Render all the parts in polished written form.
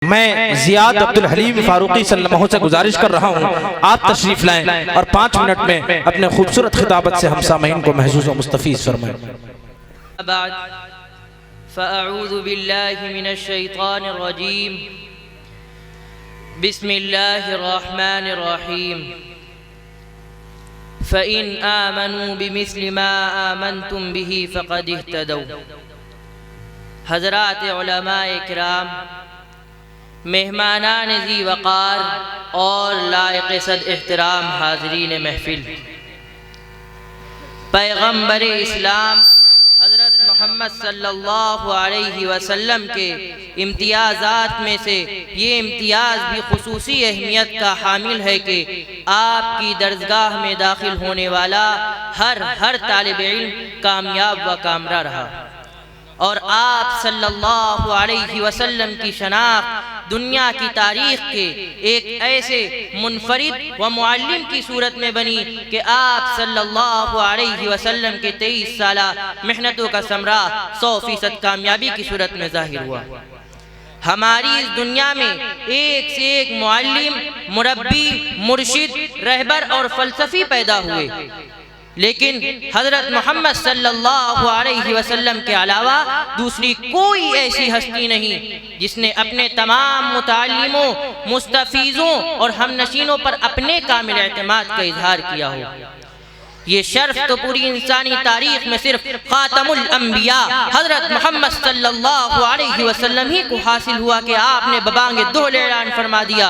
मैं ज़ियाद अब्दुल हलीम फारूकी सल्लल्लाहु से गुजारिश कर रहा हूँ आप तशरीफ लाएं और 5 मिनट में अपने खूबसूरत खिताबत से हम सामईन को महजूज व मुस्तफ़ीज़ फरमाएं। फ़अऊज़ु बिल्लाहि मिनश शैतानिर रजीम बिस्मिल्लाहिर रहमानिर रहीम फ़इन आमनू बिमिस्लि मा आमनतुम बिही फ़क़द इह्तदौ। हज़रात उलमाए किराम, मेहमानान ज़ी वक़ार और लायक़ सद एहतराम हाज़रीन महफ़िल, पैगम्बर इस्लाम हज़रत मोहम्मद सल्लल्लाहु अलैहि वसल्लम के इम्तियाज़ात में से ये इम्तियाज़ भी खुसूसी अहमियत का हामिल है कि आपकी दरगाह में दाखिल होने वाला हर तालिब इल्म कामयाब व कामरा रहा और आप सल्लल्लाहु अलैहि वसल्लम की शनाख्त दुनिया की तारीख़ के एक ऐसे मुनफरिद व मुअल्लिम की सूरत में बनी कि आप सल्लल्लाहु अलैहि वसल्लम के 23 साला मेहनतों का समरा 100% कामयाबी की सूरत में ज़ाहिर हुआ। हमारी इस दुनिया में एक से एक मुअल्लिम, मुरब्बी, मुर्शिद, रहबर और फ़लसफ़ी पैदा हुए, लेकिन हज़रत मोहम्मद सल्लल्लाहु अलैहि वसल्लम के अलावा दूसरी कोई ऐसी हस्ती नहीं जिसने अपने तमाम मुताल्लिमों, मुस्तफ़ीज़ों और हमनशीनों पर अपने कामिल एतमाद का इजहार किया हो। ये शर्फ तो पूरी इंसानी तारीख़ में सिर्फ ख़ातमुल अंबिया हज़रत मोहम्मद सल्लल्लाहु अलैहि वसल्लम ही को हासिल हुआ कि आपने बबांगे दोहल ऐलान फरमा दिया,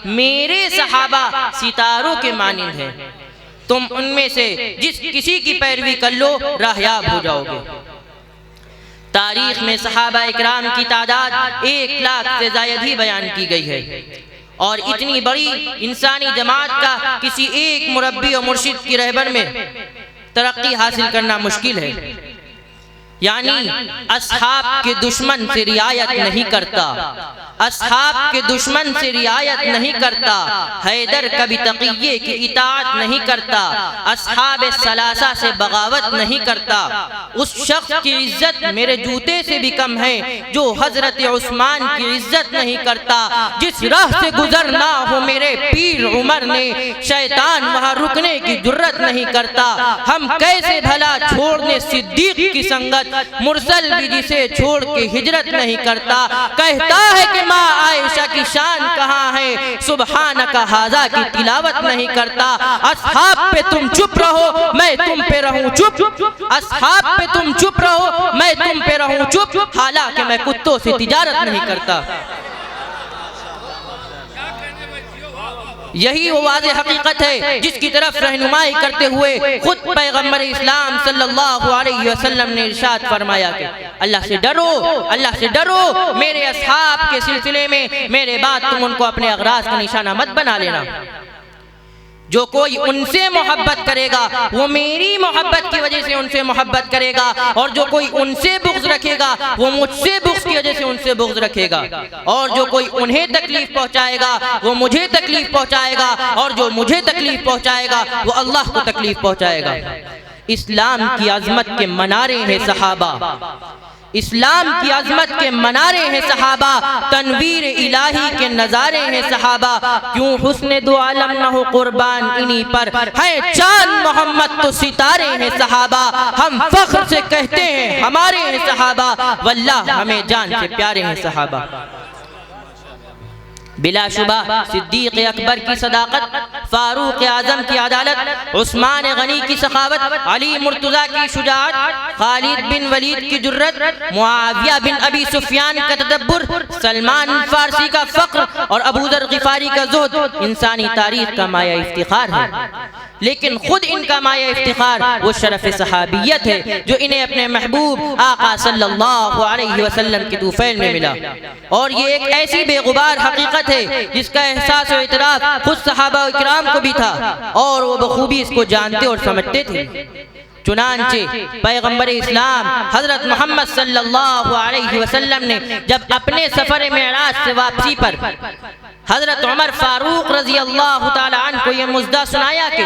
मेरे सहाबा सितारों के मानिंद हैं, तुम उनमें से जिस किसी की पैरवी कर लो राहयाब हो जाओगे। तारीख में सहाबा इकराम की तादाद 1 लाख से ज़ायद ही बयान की गई है और इतनी बड़ी इंसानी जमात का किसी एक मुरब्बी और मुर्शिद की रहबर में तरक्की हासिल करना मुश्किल है। यानी अस्हाब के दुश्मन से रियायत नहीं करता, अस्हाब के दुश्मन से रियायत नहीं करता, हैदर कभी तक़िये की इताअत नहीं करता, अस्हाब सलासा से बगावत नहीं करता, उस शख्स की इज्जत मेरे जूते से भी कम है जो हजरत उस्मान की इज्जत नहीं करता। जिस राह से गुजरना हो मेरे पीर उमर ने, शैतान वहाँ रुकने की जुर्रत नहीं करता। हम कैसे भला छोड़ने सिद्दीक की संगत, मुरसल भी जिसे छोड़ के हिजरत नहीं करता। कहता है कि माँ आयशा की शान कहाँ है, सुबहानका हाजा की तिलावत नहीं करता। अस्हाब पे तुम चुप रहो मैं तुम पे रहूं चुप, अस्हाब पे तुम चुप रहो मैं तुम पे रहूं चुप, हालांकि मैं कुत्तों से तिजारत नहीं करता। यही वो वाज़े हकीकत है जिसकी तरफ रहनुमाई करते हुए खुद पैगम्बर इस्लाम सल्लल्लाहु अलैहि वसल्लम ने इरशाद फरमाया कि अल्लाह से डरो, अल्लाह से डरो, मेरे अस्हाब के सिलसिले में मेरे बाद तुम उनको अपने अगराज का निशाना मत बना लेना। जो कोई उनसे मोहब्बत करेगा वो मेरी मोहब्बत की वजह से उनसे मोहब्बत करेगा, और जो कोई उनसे बुग़्ज़ रखेगा वो मुझसे बुग़्ज़ की वजह से उनसे बुग़्ज़ रखेगा, और जो कोई उन्हें तकलीफ पहुंचाएगा वो मुझे तकलीफ पहुंचाएगा, और जो मुझे तकलीफ पहुंचाएगा वो अल्लाह को तकलीफ पहुंचाएगा। इस्लाम की अज़मत के मनारे हैं सहाबा, इस्लाम की अज़मत के मनारे हैं सहाबा, तनवीर इलाही के नज़ारे हैं सहाबा। क्यों हुस्न दो आलम न हो कुर्बान इन्हीं पर, है चांद मोहम्मद तो सितारे हैं सहाबा। हम फख्र से कहते हैं हमारे हैं सहाबा, वल्लाह हमें जान से प्यारे हैं सहाबा। बिलाशुबा सिद्दीक़ अकबर की सदाकत, फारूक आज़म की अदालत, उस्मान गनी की सखावत, अली मुर्तज़ा की शुजाअत, खालिद बिन वलीद की जुर्रत, मुआविया बिन अबी सुफियान का तदब्बुर, सलमान फारसी का फ़क्र और अबू ज़र ग़िफ़ारी का ज़ुहद इंसानी तारीख़ का माया इफ्तिखार है। लेकिन खुद इनका माया इफ्तिखार वो शरफ़ सहाबियत है जो इन्हें अपने महबूब आका सल्लल्लाहु अलैहि वसल्लम के तूफ़ैल में मिला, और ये एक ऐसी बेगुबार हकीकत है जिसका एहसास और इतराफ़ खुद सहाबा इकराम को भी था और वो बखूबी इसको जानते और समझते थे। चुनांचे पैगम्बर इस्लाम हज़रत मोहम्मद सल्लल्लाहु अलैहि वसल्लम ने जब अपने सफ़र मेराज से वापसी पर हजरत उमर फारूक रजी अल्लाह ताला अन्हु को ये मुजदा सुनाया कि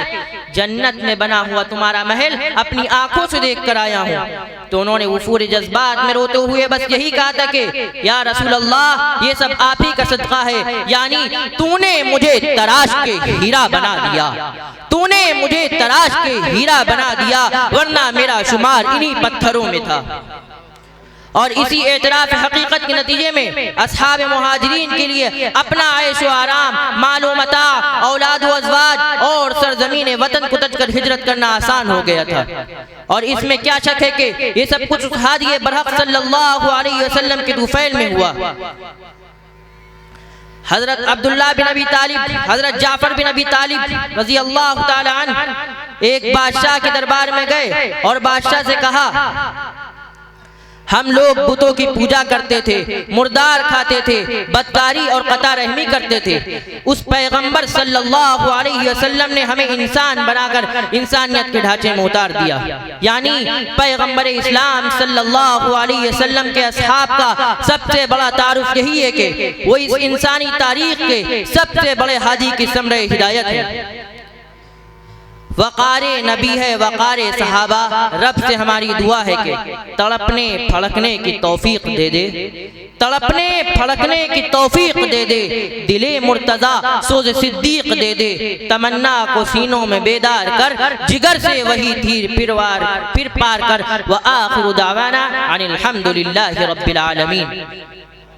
जन्नत में बना हुआ तुम्हारा महल अपनी आंखों से देख कर आया हूँ। तो उन्होंने वफूर जज्बात में रोते हुए बस यही कहा था कि या रसूल अल्लाह, ये सब आप ही का सदका है, यानी तूने मुझे तराश के हीरा बना दिया, तूने मुझे तराश के हीरा बना दिया, वरना मेरा शुमार इन्हीं पत्थरों में था। और इसी एतराफ़ हकीकत के नतीजे में असहाब मुहाजिरीन के लिए अपना ऐश व आराम, मालो मता, औलाद व अज़वाज और सरजमीन वतन को तज कर हिजरत करना आसान हो गया था। और इसमें क्या शक है कि ये सब कुछ हादी बरहक सल्लल्लाहु अलैहि वसल्लम के तुफ़ैल में हुआ। हजरत अब्दुल्ला बिन अबी तालिब, हजरत जाफर बिन अबी तालिब रज़ी अल्लाह ताला अन्हु एक बादशाह के दरबार में गए और बादशाह से कहा, हम लोग बुतों की पूजा करते थे, मुर्दार खाते थे, बदकारी और कता रहमी करते थे। उस पैगंबर सल्लल्लाहु अलैहि वसल्लम ने हमें इंसान बनाकर इंसानियत के ढांचे में उतार दिया। यानी पैगंबर इस्लाम सल्लल्लाहु अलैहि वसल्लम के असहाब का सबसे बड़ा तारुफ यही है कि वो इस इंसानी तारीख के सबसे बड़े हादी की समरे हिदायत है, वक़ारे नबी है, वक़ारे सहाबा। रब से हमारी दुआ है कि तड़पने फड़कने की तौफीक दे दे, तड़पने फड़कने की तौफीक दे दे, दिले मुर्तज़ा सोज़ सिद्दीक दे दे, तमन्ना को सीनों में बेदार कर, जिगर से वही तीर फिर पार कर। व आखिरु दावाना अनिल हम्दुलिल्लाहि रब्बिल आलमीन।